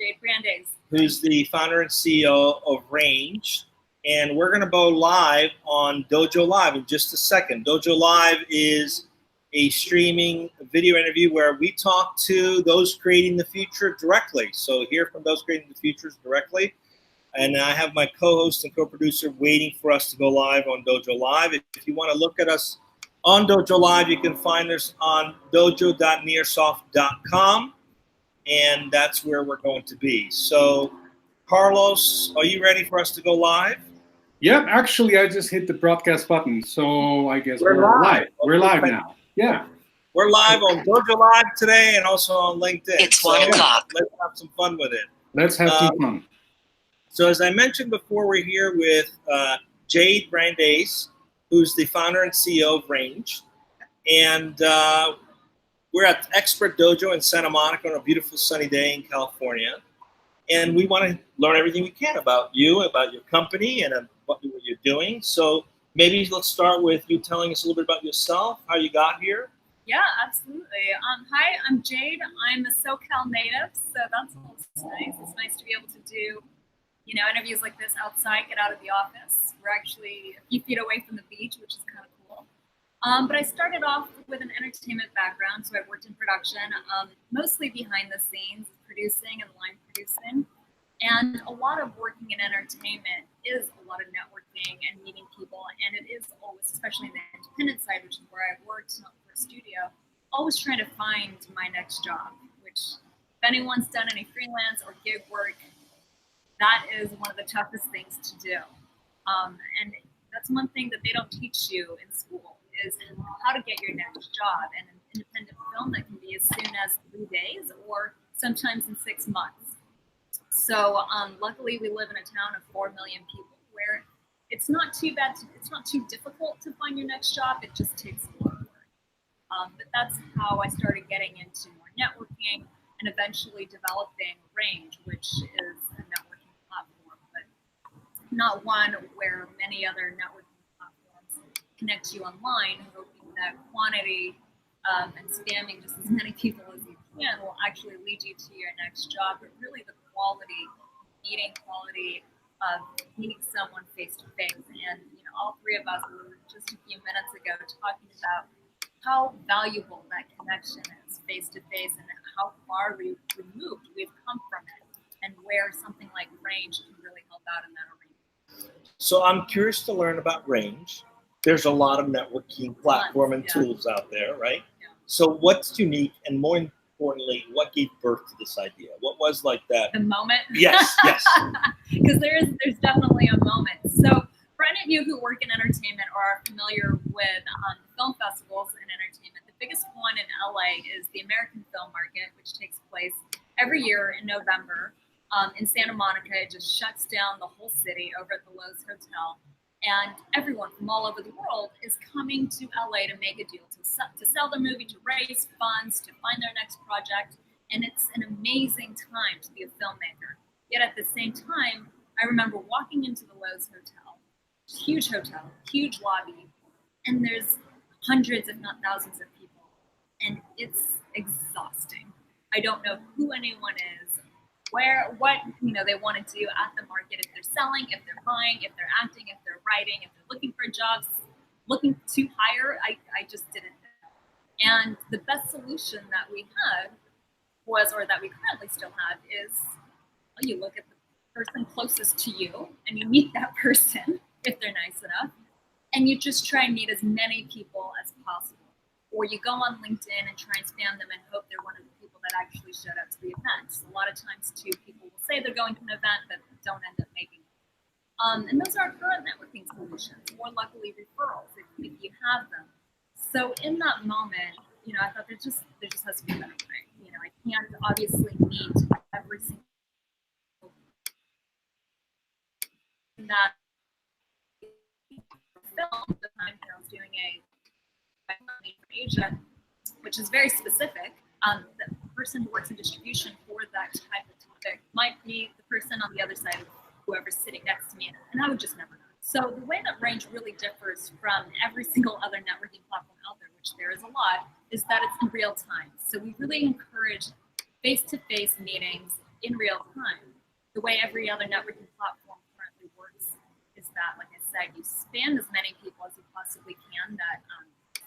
Jade Brandais, who's the founder and CEO of Renge. And we're going to go live on DojoLIVE in just a second. DojoLIVE is a streaming video interview where we talk to those creating the future directly. So hear from those creating the futures directly. And I have my co-host and co-producer waiting for us to go live on DojoLIVE. If you want to look at us on DojoLIVE, you can find us on dojo.nearsoft.com. And that's where we're going to be. So, Carlos, are you ready for us to go live? Yeah, actually, I just hit the broadcast button, so I guess we're live. We're live now. Yeah. We're live on DojoLIVE today and also on LinkedIn. It's 1 o'clock. Let's have some fun with it. Let's have some fun. So as I mentioned before, we're here with Jade Brandais, who's the founder and CEO of Renge. And we're at Expert Dojo in Santa Monica on a beautiful sunny day in California. And we want to learn everything we can about you, about your company, and what you're doing. So maybe let's start with you telling us a little bit about yourself, how you got here. Yeah, absolutely. Hi, I'm Jade. I'm a SoCal native, so that's always nice. It's nice to be able to do, interviews like this outside, get out of the office. We're actually a few feet away from the beach, which is kind of cool. But I started off with an entertainment background, so I worked in production, mostly behind the scenes, producing and line producing. And a lot of working in entertainment is a lot of networking and meeting people, and it is always, especially in the independent side, which is where I've worked for a studio, always trying to find my next job, which if anyone's done any freelance or gig work, that is one of the toughest things to do. And that's one thing that they don't teach you in school, is how to get your next job. And an independent film that can be as soon as 3 days or sometimes in 6 months. So luckily we live in a town of 4 million people where it's not too bad, it's not too difficult to find your next job, it just takes a lot of work. But that's how I started getting into more networking and eventually developing Renge, which is a networking platform, but not one where many other networking platforms connect you online, hoping that quantity and spamming just as many people as you can will actually lead you to your next job, but really the quality of meeting someone face to face. And all three of us were just a few minutes ago talking about how valuable that connection is face to face and how far removed we've come from it, and where something like Renge can really help out in that arena. So I'm curious to learn about Renge. There's a lot of networking platform and tools out there, right? Yeah. So what's unique, and more importantly, what gave birth to this idea? What was like that? The moment? Yes. Because there's definitely a moment. So for any of you who work in entertainment or are familiar with film festivals and entertainment, the biggest one in LA is the American Film Market, which takes place every year in November in Santa Monica. It just shuts down the whole city over at the Lowe's Hotel. And everyone from all over the world is coming to LA to make a deal, to sell their movie, to raise funds, to find their next project. And it's an amazing time to be a filmmaker. Yet at the same time, I remember walking into the Lowe's Hotel, huge lobby, and there's hundreds, if not thousands of people. And it's exhausting. I don't know who anyone is, what they want to do at the market, if they're selling, if they're buying, if they're acting, if they're writing, if they're looking for jobs, looking to hire. I just didn't know. And the best solution that we had that we currently still have, is you look at the person closest to you and you meet that person if they're nice enough, and you just try and meet as many people as possible. Or you go on LinkedIn and try and spam them and hope they're one of the people that actually showed up to the event. A lot of times, too, people will say they're going to an event but don't end up making it. And those are current networking solutions, or luckily referrals if you have them. So in that moment, I thought there just has to be a better way. I can't obviously meet every single that film. The time I was doing for Asia, which is very specific. The person who works in distribution for that type of topic might be the person on the other side of whoever's sitting next to me, and I would just never know. So the way that Renge really differs from every single other networking platform out there, which there is a lot, is that it's in real time. So we really encourage face-to-face meetings in real time. The way every other networking platform currently works is that, like I said, you spam as many people as you possibly can that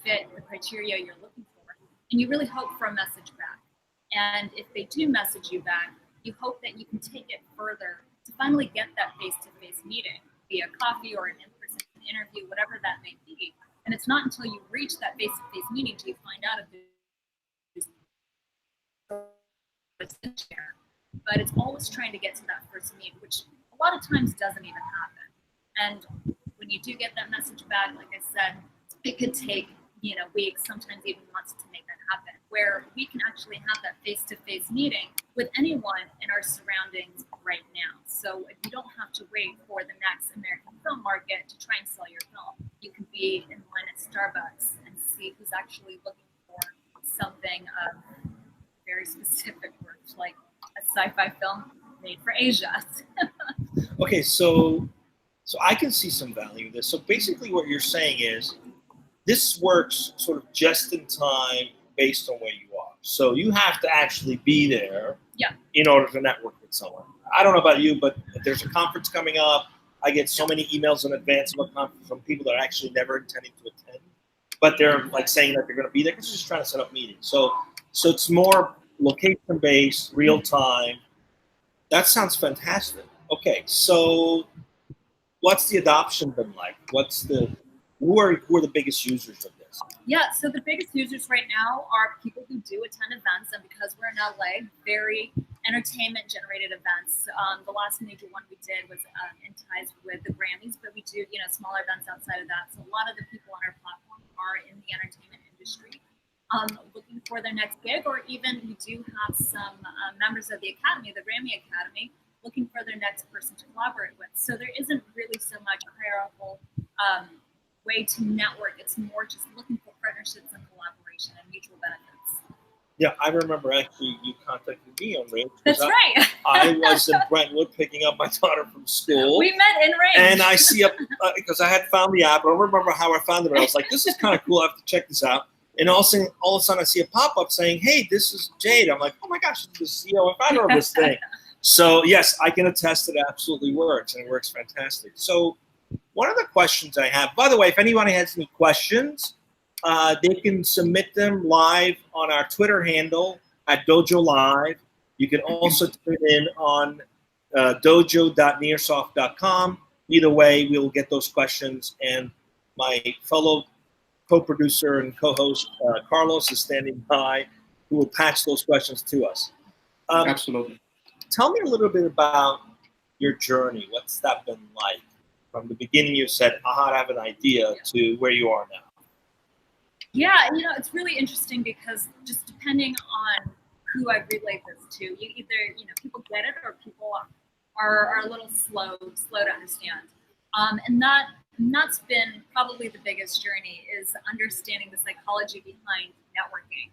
fit the criteria you're looking for, and you really hope for a message back. And if they do message you back, you hope that you can take it further to finally get that face-to-face meeting via coffee or an in-person interview, whatever that may be. And it's not until you reach that face-to-face meeting do you find out if there's share. But it's always trying to get to that first meet, which a lot of times doesn't even happen. And when you do get that message back, like I said, it could take weeks, sometimes even months to make that happen, where we can actually have that face-to-face meeting with anyone in our surroundings right now. So if you don't have to wait for the next American film market to try and sell your film, you can be in line at Starbucks and see who's actually looking for something of very specific words, like a sci-fi film made for Asia. Okay, so I can see some value in this. So basically what you're saying is this works sort of just in time based on where you are. So you have to actually be there in order to network with someone. I don't know about you, but if there's a conference coming up, I get so many emails in advance of a conference from people that are actually never intending to attend, but they're like saying that they're going to be there because they're just trying to set up meetings. So it's more location-based, real-time. That sounds fantastic. Okay, so what's the adoption been like? Who are the biggest users of this? Yeah, so the biggest users right now are people who do attend events, and because we're in LA, very entertainment-generated events. The last major one we did was in ties with the Grammys, but we do smaller events outside of that. So a lot of the people on our platform are in the entertainment industry, looking for their next gig, or even we do have some members of the Academy, the Grammy Academy, looking for their next person to collaborate with. So there isn't really so much a hierarchical way to network. It's more just looking for partnerships and collaboration and mutual benefits. Yeah, I remember actually you contacted me on Range. That's right. I was in Brentwood picking up my daughter from school. We met in Range. And I see because I had found the app. I don't remember how I found it, but I was like, this is kind of cool. I have to check this out. And all of a sudden I see a pop-up saying, hey, this is Jade. I'm like, oh my gosh, this is the CEO and founder of this thing. So yes, I can attest it absolutely works, and it works fantastic. So one of the questions I have, by the way, if anyone has any questions, they can submit them live on our Twitter handle at DojoLIVE. You can also tune in on dojo.nearsoft.com. Either way, we will get those questions, and my fellow co-producer and co-host Carlos is standing by, who will patch those questions to us. Absolutely. Tell me a little bit about your journey. What's that been like? From the beginning, you said, I have an idea, to where you are now. Yeah, it's really interesting because just depending on who I relate this to, you either, people get it or people are a little slow to understand. And that's been probably the biggest journey, is understanding the psychology behind networking.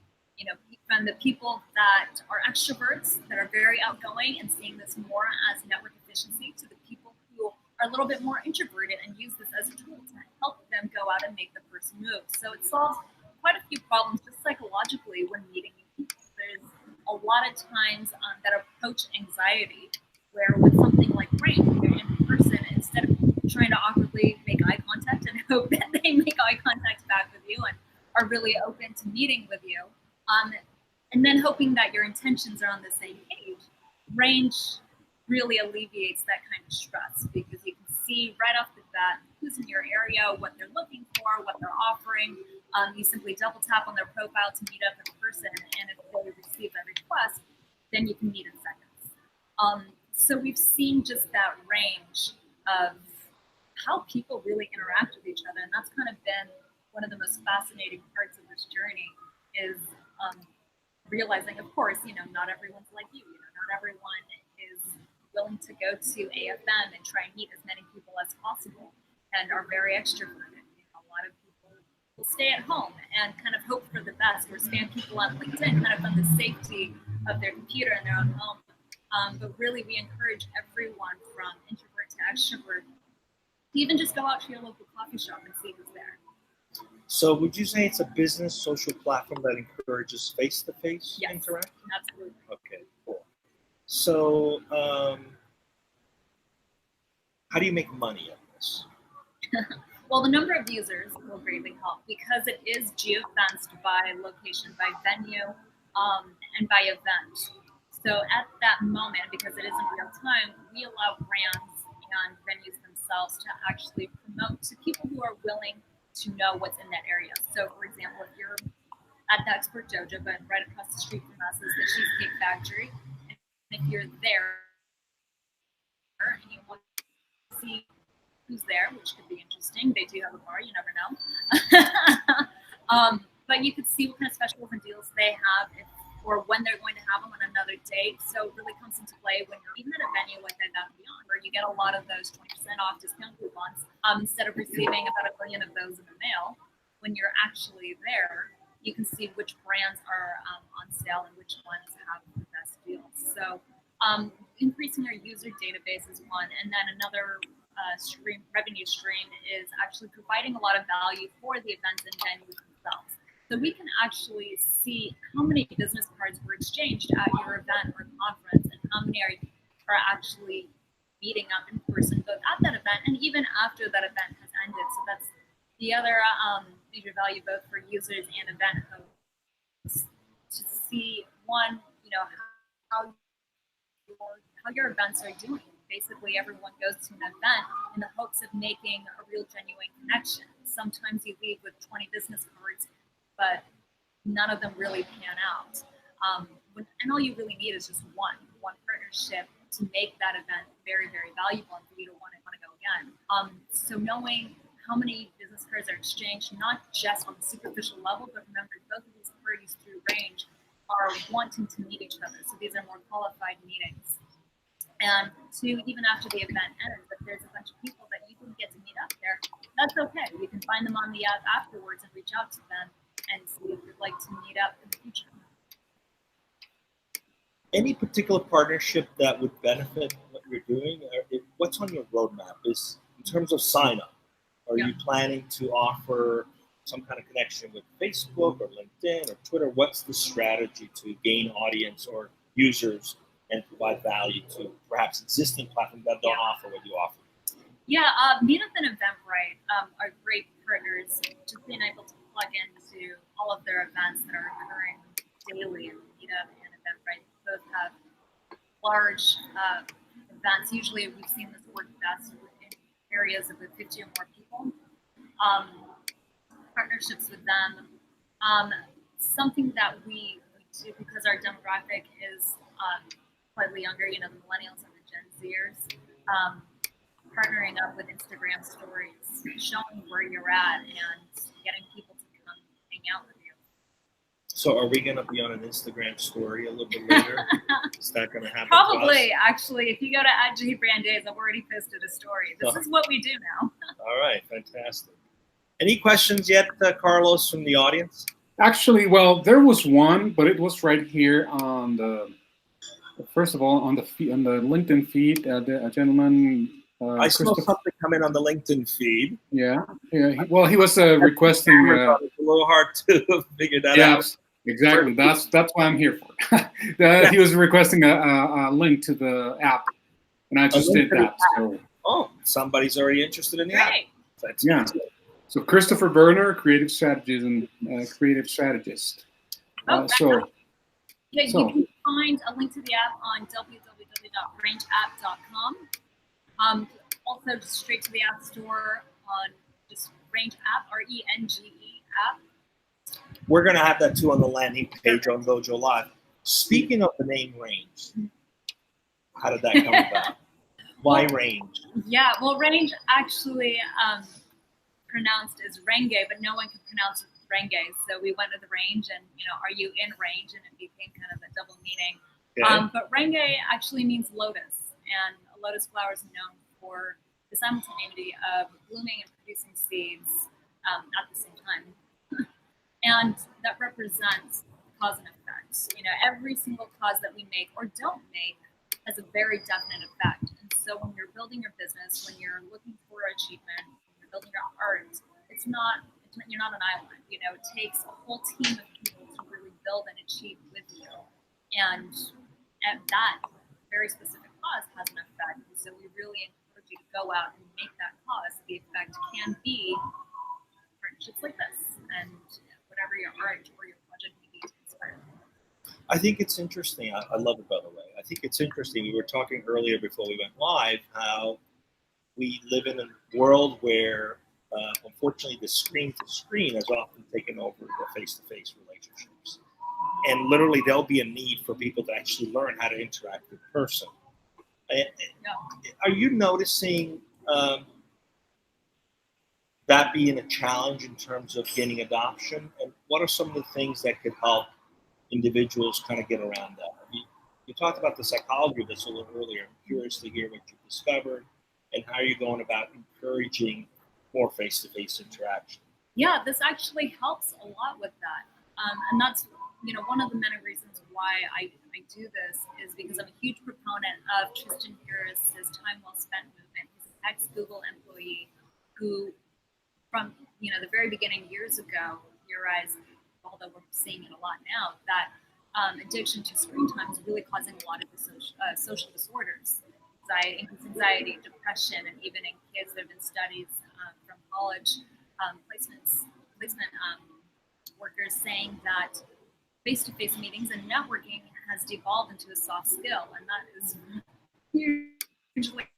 From the people that are extroverts, that are very outgoing and seeing this more as network efficiency, to the people who are a little bit more introverted and use this as a tool to help them go out and make the first move. So it solves quite a few problems just psychologically when meeting new people. There's a lot of times that approach anxiety, where with something like Range, you're in person, instead of trying to awkwardly make eye contact and hope that they make eye contact back with you and are really open to meeting with you, and then hoping that your intentions are on the same page, Range really alleviates that kind of stress, because you can see right off the bat who's in your area, what they're looking for, what they're offering. You simply double tap on their profile to meet up in person, and if they receive a request, then you can meet in seconds. So we've seen just that range of how people really interact with each other, and that's kind of been one of the most fascinating parts of this journey, is realizing, of course, not everyone's like you. Not everyone is willing to go to AFM and try and meet as many people as possible, and are very extroverted. A lot of people will stay at home and kind of hope for the best, or spam people on LinkedIn kind of from the safety of their computer in their own home. But really, we encourage everyone from introvert to extrovert to even just go out to your local coffee shop and see who's there. So would you say it's a business social platform that encourages face-to-face interaction? Absolutely. Okay, cool. So, how do you make money on this? Well, the number of users will greatly help because it is geofenced by location, by venue, and by event. So at that moment, because it is in real time, we allow brands and venues themselves to actually promote to people who are willing to know what's in that area. So, for example, if you're at the Expert Dojo, but right across the street from us is the Cheesecake Factory, and if you're there and you want to see who's there, which could be interesting. They do have a bar, you never know. But you could see what kind of specials and deals they have or when they're going to have them on another date. So it really comes into play when you're even at a venue like Bed Bath & Beyond, where you get a lot of those 20% off discount coupons instead of receiving about 1 million of those in the mail. When you're actually there, you can see which brands are on sale and which ones have the best deals. So increasing our user database is one, and then another revenue stream is actually providing a lot of value for the events and venues themselves. So we can actually see how many business cards were exchanged at your event or conference and how many are actually meeting up in person, both at that event and even after that event has ended. So that's the other major value both for users and event hosts to see one, how your events are doing. Basically, everyone goes to an event in the hopes of making a real, genuine connection. Sometimes you leave with 20 business cards, but none of them really pan out. And all you really need is just one partnership to make that event very, very valuable and for you to want to go again. So knowing how many business cards are exchanged, not just on the superficial level, but remember, both of these parties through Range are wanting to meet each other. So these are more qualified meetings. And even after the event ends, if there's a bunch of people that you didn't get to meet up there, that's okay. You can find them on the app afterwards and reach out to them and see if you'd like to meet up in the future. Any particular partnership that would benefit what you're doing? What's on your roadmap? Is in terms of sign up? Are you planning to offer some kind of connection with Facebook or LinkedIn or Twitter? What's the strategy to gain audience or users and provide value to perhaps existing platforms that don't offer what you offer? Meetup and Eventbrite are great partners. Just being able to plug into all of their events that are occurring daily. Meetup and Eventbrite both have large events. Usually, we've seen this work best in areas of 50 or more people. Partnerships with them. Something that we do because our demographic is slightly younger, the millennials and the Gen Zers, partnering up with Instagram stories, showing where you're at and getting people to come hang out with you. So are we going to be on an Instagram story a little bit later? Is that going to happen? Probably, actually. If you go to Jade Brandais, I've already posted a story. This is what we do now. All right, fantastic. Any questions yet, Carlos, from the audience? Actually, well, there was one, but it was right here on the. First of all, on the LinkedIn feed, a gentleman. I saw something come in on the LinkedIn feed. Yeah. He was requesting. It's a little hard to figure that out. Exactly. That's why I'm here for. He was requesting a link to the app, and I just did that. So. Oh, somebody's already interested in the app. That's good. So Christopher Berner, creative strategist and creative strategist. You can find a link to the app on www.rangeapp.com. Also, just straight to the App Store on just Renge app, RENGE app. We're going to have that too on the landing page on DojoLIVE. Speaking of the name Range, how did that come about? Why Range? Yeah, well, Range actually pronounced as Renge, but no one could pronounce Renge, so we went to the range and, are you in range? And it became kind of a double meaning. Okay. But Renge actually means lotus, and a lotus flower is known for the simultaneity of blooming and producing seeds at the same time. And that represents cause and effect. Every single cause that we make or don't make has a very definite effect. And so when you're building your business, when you're looking for achievement, when you're building your art, you're not an island. It takes a whole team of people to really build and achieve with you. And that very specific cause has an effect. And so we really encourage you to go out and make that cause. The effect can be partnerships like this and whatever your art or your project may be to inspire. I think it's interesting. I love it, by the way. I think it's interesting. We were talking earlier before we went live how we live in a world where, unfortunately, the screen-to-screen has often taken over the face-to-face relationships. And literally, there'll be a need for people to actually learn how to interact in person. Are you noticing that being a challenge in terms of gaining adoption? And what are some of the things that could help individuals kind of get around that? You talked about the psychology of this a little earlier. I'm curious to hear what you've discovered and how you're going about encouraging more face-to-face interaction. Yeah, this actually helps a lot with that. And that's, one of the many reasons why I do this is because I'm a huge proponent of Tristan Harris's Time Well Spent movement. He's an ex-Google employee who, from the very beginning years ago, theorized, although we're seeing it a lot now, that addiction to screen time is really causing a lot of the social disorders, anxiety, depression, and even in kids, there have been studies from college placement workers saying that face-to-face meetings and networking has devolved into a soft skill, and that is hugely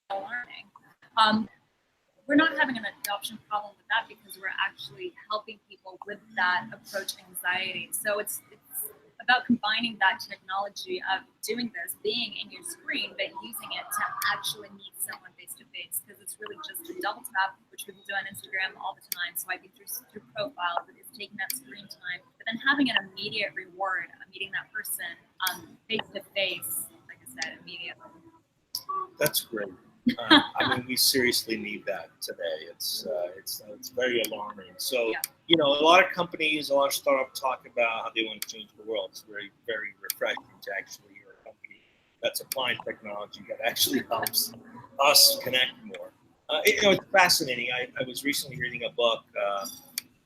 alarming. We're not having an adoption problem with that because we're actually helping people with that approach anxiety. So it's about combining that technology of doing this, being in your screen, but using it to actually meet someone face to face, because it's really just a double tap, which people do on Instagram all the time, swiping through profiles, but it's taking that screen time, but then having an immediate reward of meeting that person face to face, like I said, immediately. That's great. We seriously need that today. It's very alarming. So, a lot of companies, a lot of startups talk about how they want to change the world. It's very, very refreshing to actually hear a company that's applying technology that actually helps us connect more. It's fascinating. I was recently reading a book,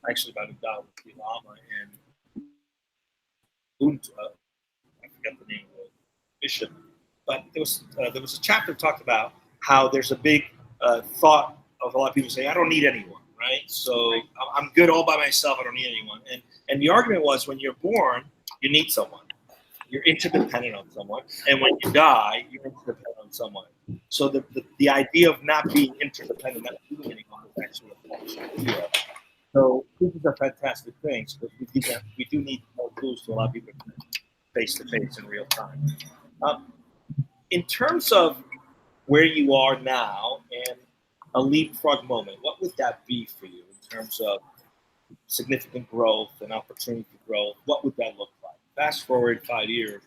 actually about Dalai Lama and I forget the name of the bishop, but there was a chapter that talked about how there's a big thought of a lot of people say, I don't need anyone, right? So I'm good all by myself. I don't need anyone. And the argument was, when you're born, you need someone. You're interdependent on someone. And when you die, you're interdependent on someone. So the idea of not being interdependent, not needing anyone, is actually a false idea. So these are fantastic things, but we do need more tools to allow people to connect face-to-face in real time. In terms of where you are now and a leapfrog moment, what would that be for you in terms of significant growth and opportunity for growth? What would that look like? Fast forward 5 years.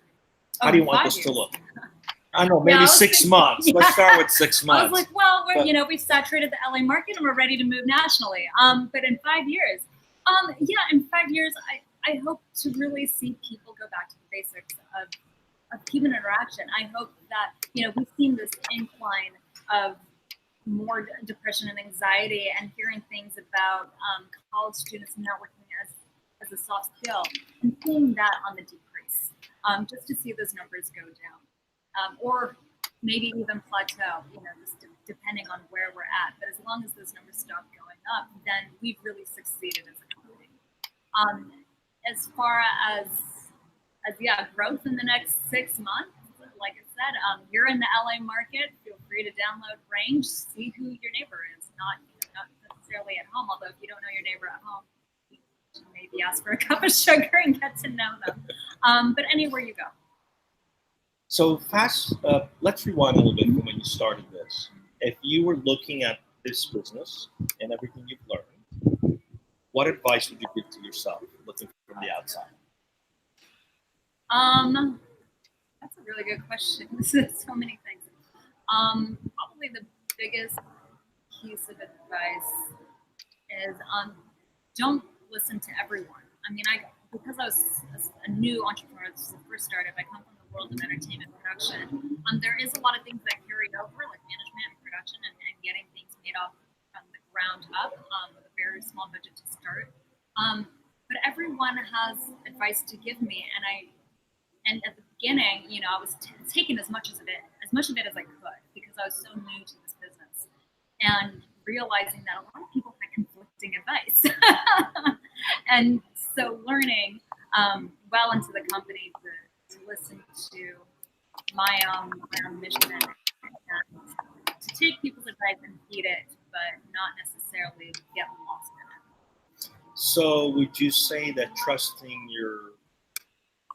How do you want this to look? I don't know, maybe 6 months. Let's start with 6 months. I was like, well, we've saturated the LA market and we're ready to move nationally. But in 5 years, in 5 years, I hope to really see people go back to the basics of human interaction. I hope that, we've seen this incline of more depression and anxiety, and hearing things about college students networking as a soft skill, and seeing that on the decrease, just to see those numbers go down, or maybe even plateau, just depending on where we're at. But as long as those numbers stop going up, then we've really succeeded as a company. As far as growth in the next 6 months, like I said, you're in the LA market. Feel free to download Renge, see who your neighbor is. Not necessarily at home, although if you don't know your neighbor at home, you should maybe ask for a cup of sugar and get to know them. But anywhere you go. So let's rewind a little bit from when you started this. If you were looking at this business and everything you've learned, what advice would you give to yourself looking from the outside? That's a really good question. So many things. Probably the biggest piece of advice is don't listen to everyone. Because I was a new entrepreneur, this is the first startup, I come from the world of entertainment production. There is a lot of things that carried over, like management and production, and getting things made off from the ground up with a very small budget to start. But everyone has advice to give me, and at the beginning, I was taking as much of it as I could because I was so new to this business, and realizing that a lot of people had conflicting advice, and so learning well into the company to listen to my own mission and to take people's advice and heed it, but not necessarily get lost in it. So would you say that trusting your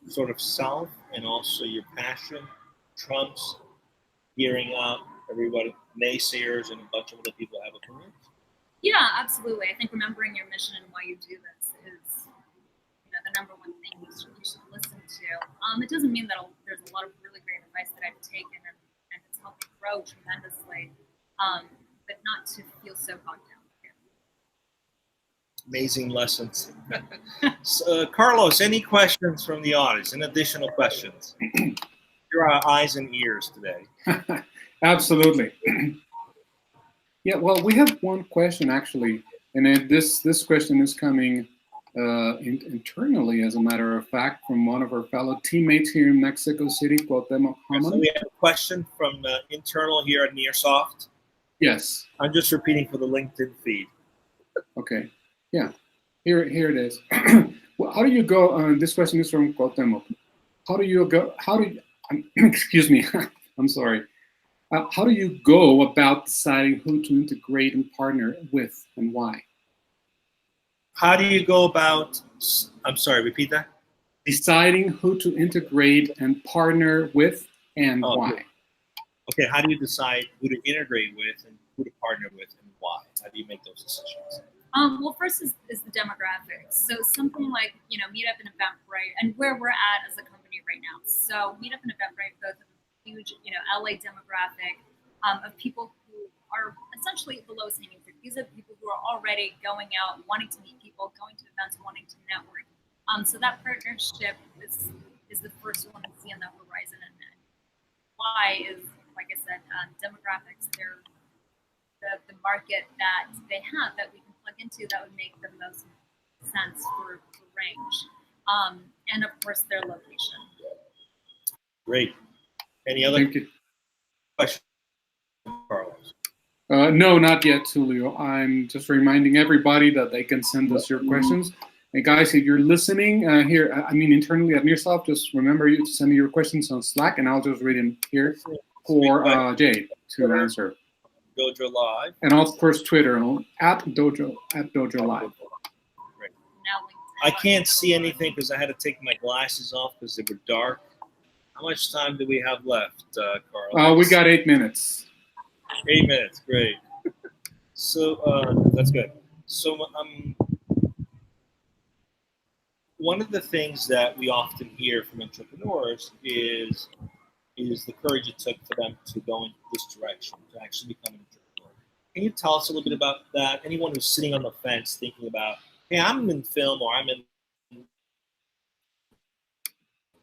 sort of self and also your passion trumps hearing out everybody, naysayers and a bunch of other people have opinions? Yeah, absolutely. I think remembering your mission and why you do this is the number one thing you should listen to. It doesn't mean that there's a lot of really great advice that I've taken and it's helped me grow tremendously, but not to feel so bogged down. Amazing lessons. So, Carlos, any questions from the audience? Any additional questions? You're our eyes and ears today. Absolutely. Yeah, well, we have one question actually, and this question is coming internally, as a matter of fact, from one of our fellow teammates here in Mexico City, Cuauhtemoc. So we have a question from the internal here at Nearsoft. Yes. I'm just repeating for the LinkedIn feed. Okay. Yeah. Here it is. Well, how do you go? This question is from Cuauhtemoc. How do you go? Excuse me. I'm sorry. How do you go about deciding who to integrate and partner with and why? How do you go about, I'm sorry, repeat that? Deciding who to integrate and partner with and why. Okay, how do you decide who to integrate with and who to partner with and why? How do you make those decisions? Well, first is the demographics. So something like, Meetup and Eventbrite, and where we're at as a company right now. So Meetup and Eventbrite both have a huge, LA demographic of people who are essentially the lowest hanging fruit. These are people who are already going out, wanting to meet people, going to events, wanting to network. So that partnership is the first one to see on the horizon. And then why is, like I said, demographics. They're the market that they have that we can plug into that would make the most sense for Renge. And of course, their location. Great. Any other questions, Carlos? No, not yet, Tulio. I'm just reminding everybody that they can send us your questions. And guys, if you're listening internally at Nearsoft, just remember you to send me your questions on Slack, and I'll just read them here for Jade to answer. DojoLIve. And of course, Twitter at DojoLIve. Great. I can't see anything because I had to take my glasses off because they were dark. How much time do we have left, Carl? We got 8 minutes. 8 minutes, great. So that's good. So one of the things that we often hear from entrepreneurs is the courage it took for them to go in this direction, to actually become an entrepreneur. Can you tell us a little bit about that? Anyone who's sitting on the fence thinking about, hey, I'm in film or I'm in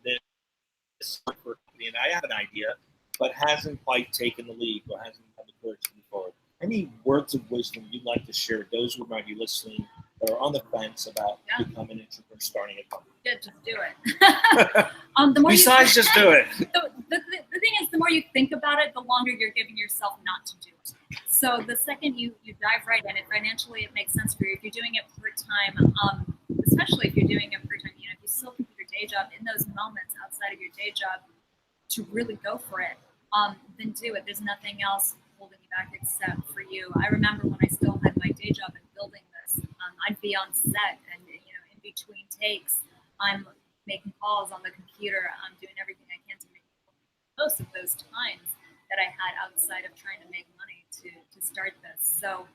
this and I have an idea, but hasn't quite taken the leap or hasn't had the courage to move forward. Any words of wisdom you'd like to share with those who might be listening that are on the fence about becoming an entrepreneur, starting a company? Yeah, just do it. Just do it. The thing is, the more you think about it, the longer you're giving yourself not to do it. So the second you dive right in it, financially it makes sense for you. If you're doing it part-time, especially if you're doing it part-time, if you still keep your day job, in those moments outside of your day job, to really go for it, then do it. There's nothing else holding you back except for you. I remember when I still had my day job and building this, I'd be on set and in between takes, I'm making calls on the computer. I'm doing everything I can to make most of those times that I had outside of trying to make money to start this. So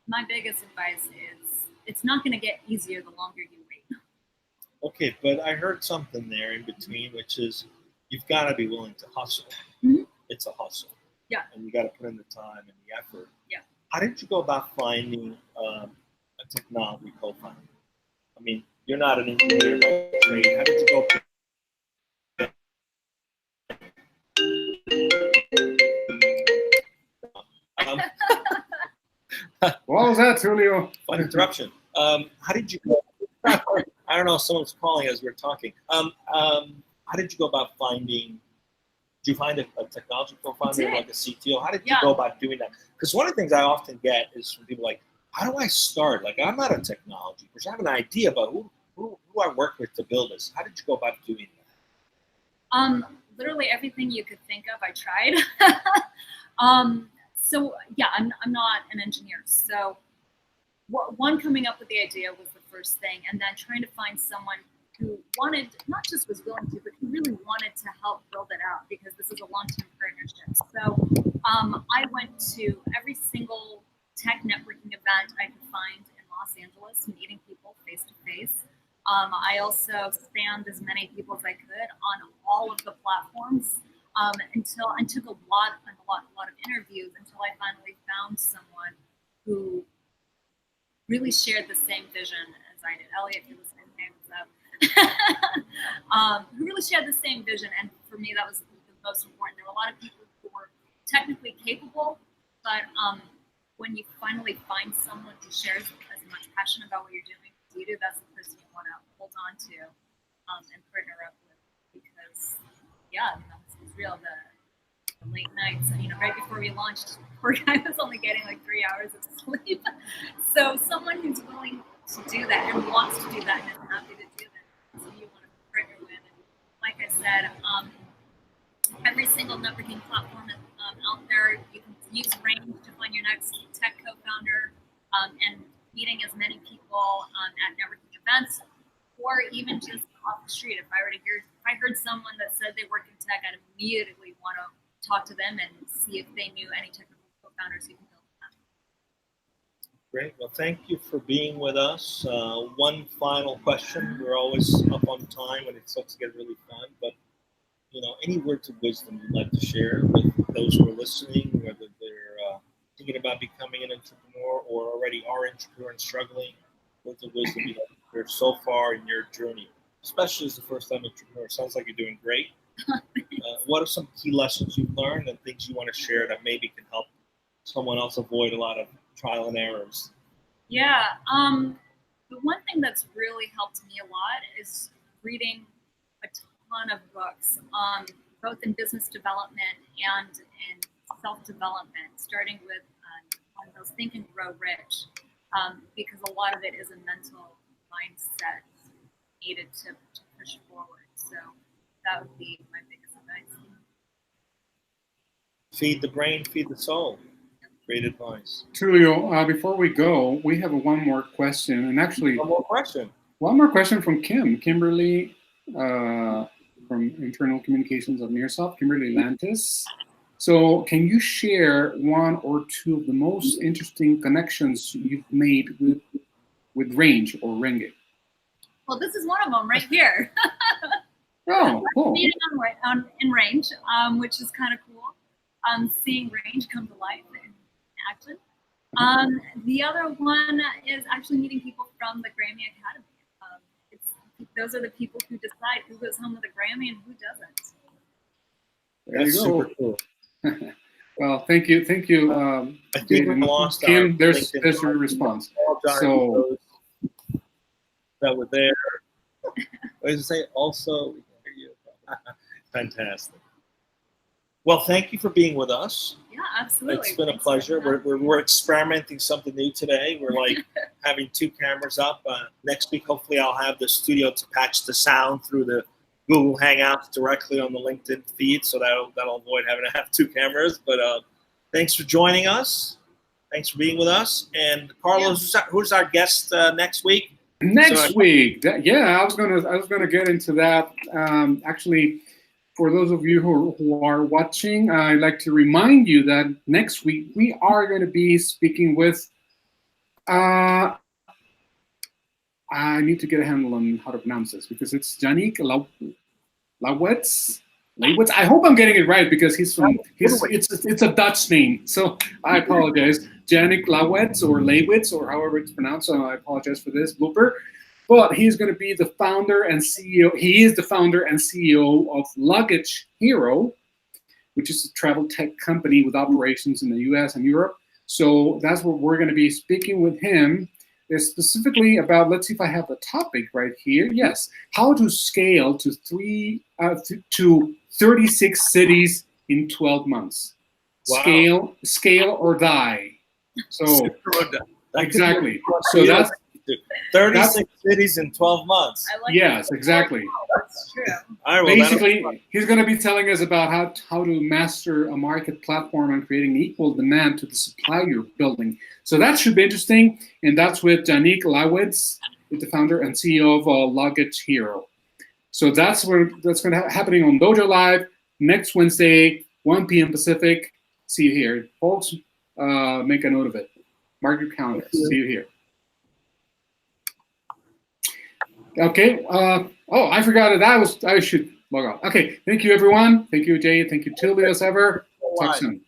my biggest advice is it's not going to get easier the longer you wait. Okay, but I heard something there in between, which is you've got to be willing to hustle. Mm-hmm. It's a hustle. Yeah. And you got to put in the time and the effort. Yeah. How did you go about finding a technology co-founder? I mean, you're not an engineer by trade. How did you go? What was that, Tulio? Fun interruption. How did you go? I don't know. Someone's calling as we're talking. How how did you go about finding? Did you find a technology co-founder, like a CTO? How did you Yeah. go about doing that? Because one of the things I often get is from people like, how do I start? Like, I'm not a technology person. I have an idea about who I work with to build this. How did you go about doing that? Literally everything you could think of, I tried. So yeah, I'm not an engineer. So one, coming up with the idea was the first thing, and then trying to find someone who wanted, not just was willing to, but who really wanted to help build it out, because this is a long-term partnership. So I went to every single tech networking event I could find in Los Angeles, meeting people face to face. I also spammed as many people as I could on all of the platforms until I took a lot of interviews until I finally found someone who really shared the same vision as I did. Elliot, if you're listening, hey, what's up? Who really shared the same vision, and for me that was the most important. There were a lot of people who were technically capable, but when you finally find someone who shares as much passion about what you're doing as you do, that's the person you want to hold on to and partner up with, because yeah, it's real. The late nights, and right before we launched, poor guy was only getting like 3 hours of sleep. So someone who's willing to do that and wants to do that and is happy to do that, so you want to partner with. And like I said, every single networking platform out there, you can use Renge to find your next tech co-founder, and meeting as many people at networking events, or even just off the street. If I heard someone that said they work in tech, I'd immediately want to talk to them and see if they knew any technical co-founders who can build that. Great. Well, thank you for being with us. One final question. We're always up on time when it starts to get really fun, but any words of wisdom you'd like to share with those who are listening, whether they're thinking about becoming an entrepreneur or already are an entrepreneur and struggling, words of wisdom you'd like to share so far in your journey, especially as a first-time entrepreneur. Sounds like you're doing great. What are some key lessons you've learned and things you want to share that maybe can help someone else avoid a lot of trial and errors? Yeah, the one thing that's really helped me a lot is reading a ton of books, both in business development and in self-development, starting with one of those Think and Grow Rich, because a lot of it is a mental mindset needed to push forward. So that would be my biggest advice. Feed the brain, feed the soul. Great advice. Tulio, before we go, we have one more question, and actually One more question. One more question from Kimberly, from Internal Communications of Nearsoft, Kimberly Lantis. So can you share one or two of the most interesting connections you've made with Renge or Renge? Well, this is one of them right here. Oh, cool. Meeting in Renge, which is kind of cool. Seeing Renge come to life in action. The other one is actually meeting people from the Grammy Academy. Those are the people who decide who goes home with a Grammy and who doesn't. There you go. Super cool. Well, thank you. I think we lost Kim, there's your response. So that were there. What did you say? Also, we can hear you. Fantastic. Well, thank you for being with us. Yeah, absolutely. It's been a pleasure. We're experimenting something new today. We're like having two cameras up. Next week, hopefully, I'll have the studio to patch the sound through the Google Hangouts directly on the LinkedIn feed, so that'll avoid having to have two cameras. But thanks for joining us. Thanks for being with us. And Carlos, who's our guest next week? Next week, I was gonna get into that. Actually, for those of you who are watching, I'd like to remind you that next week we are going to be speaking with. I need to get a handle on how to pronounce this because it's Yannick Lawetz. I hope I'm getting it right because it's a Dutch name, so I apologize. Yannick Lawetz or Lawetz or however it's pronounced. So I apologize for this blooper. But he's going to be the founder and CEO. He is the founder and CEO of Luggage Hero, which is a travel tech company with operations in the U.S. and Europe. So that's what we're going to be speaking with him. is specifically about, let's see if I have the topic right here. Yes, how to scale to 36 cities in 12 months. Wow. Scale or die. So exactly. So Yeah. that's 36 cities in 12 months. I like yes, that. exactly. That's true. All right, well, Basically, he's going to be telling us about how to master a market platform and creating equal demand to the supply you're building. So that should be interesting. And that's with Yannick Lawitz, the founder and CEO of Luggage Hero. So that's going to happening on Dojo Live next Wednesday, 1 p.m. Pacific. See you here. Folks, make a note of it. Mark your calendars. See you here. Okay. Oh, I forgot it. I should log off. Okay. Thank you, everyone. Thank you, Jay. Thank you, Tilly, as ever. Talk soon.